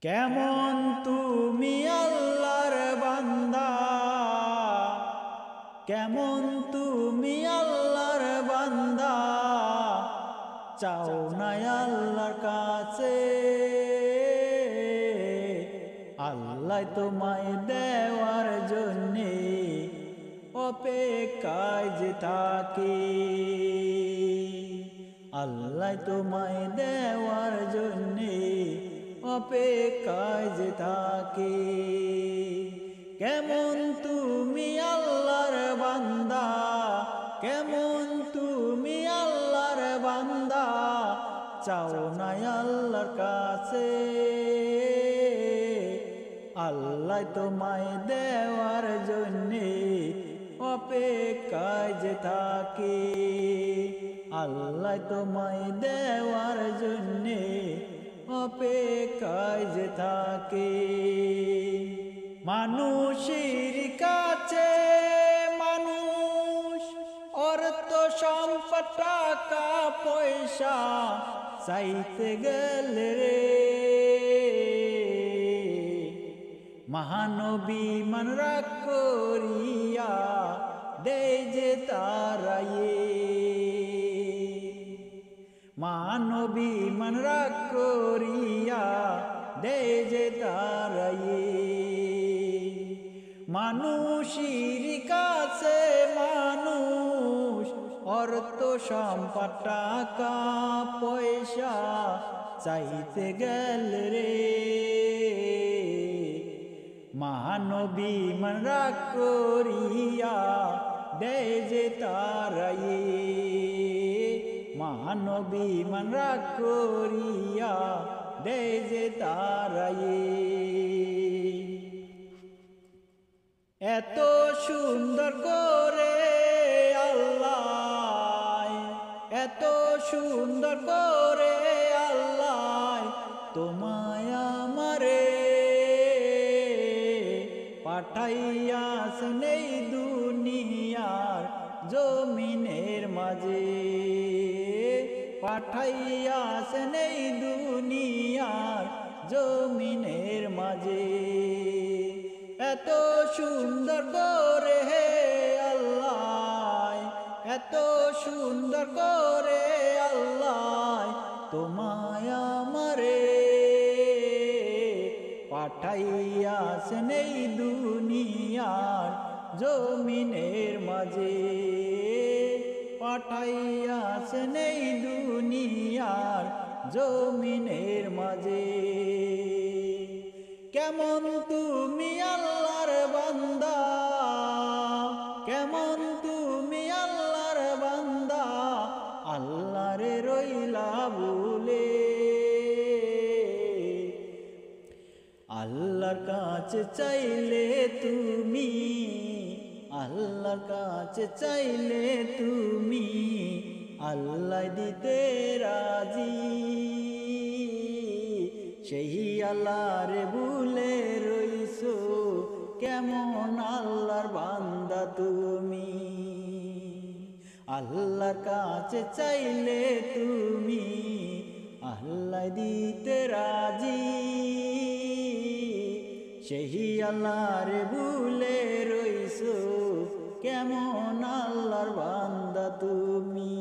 কেমন তুমি আল্লাহর বান্দা, কেমন তুমি আল্লাহর বান্দা, চাও না আল্লাহর কাছে আল্লাহ তোমায় দেওয়ার জন্যে অপেক্ষায় যে থাকি। আল্লাহ তোমায় দেওয়ার জন্যে অপেক্ষায় যে থাকি। কেমন তুমি আল্লাহর বান্দা, কেমন তুমি আল্লাহর বান্দা, চাও না আল্লাহর কাছে আল্লাহ তোমায় দেওয়ার জন্যে অপেক্ষায় যে থাকি। আল্লাহ তোমায় দেওয়ার জন্যে অপেক্ষায় যে থাকে। মানুষের কাছে মানুষ অর্থ সম্পদ টাকা পয়সা চাইতে গেলে রে মহানবী মন রাগ করিয়া দেয় যে তারায়ে। মহানবী মন রাগ করিয়া দেয় যে তারায়ে। মানুষের কাছে মানুষ অর্থ সম্পদ টাকা পয়সা চাইতে গেলে রে মহানবী মন রাগ করিয়া দেয় যে তারায়ে। মহানবী মন রাগ করিয়া দেয় যে তারায়ে। এত সুন্দর করে আল্লাহ, এত সুন্দর করে আল্লাহ তোমায় আমারে পাঠাইয়াছেন এই দুনিয়ার জমিনের মাঝে। পাঠাইয়াছেন এই দুনিয়ার জমিনের মাঝে। এত সুন্দর করে হে আল্লাহ, এত সুন্দর করে আল্লাহ তোমায় আমারে পাঠাইয়াছেন এই দুনিয়ার জমিনের মাঝে। পাঠাইয়াছেন এই দুনিয়ার জমিনের মাঝে। কেমন তুমি আল্লাহর বান্দা, কেমন তুমি আল্লাহর বান্দা, আল্লাহরে রইলা ভুলে। আল্লাহর কাছে চাইলে তুমি, আল্লাহর কাছে চাইলে তুমি আল্লাহ দিতে রাজি। সেই আল্লাহরে ভুলে রইছো কেমন আল্লাহর বান্দা তুমি। আল্লাহর কাছে চাইলে তুমি আল্লাহ দিতে রাজি। সেই আল্লাহরে ভুলে রইছো কেমন আল্লাহর বান্দা তুমি।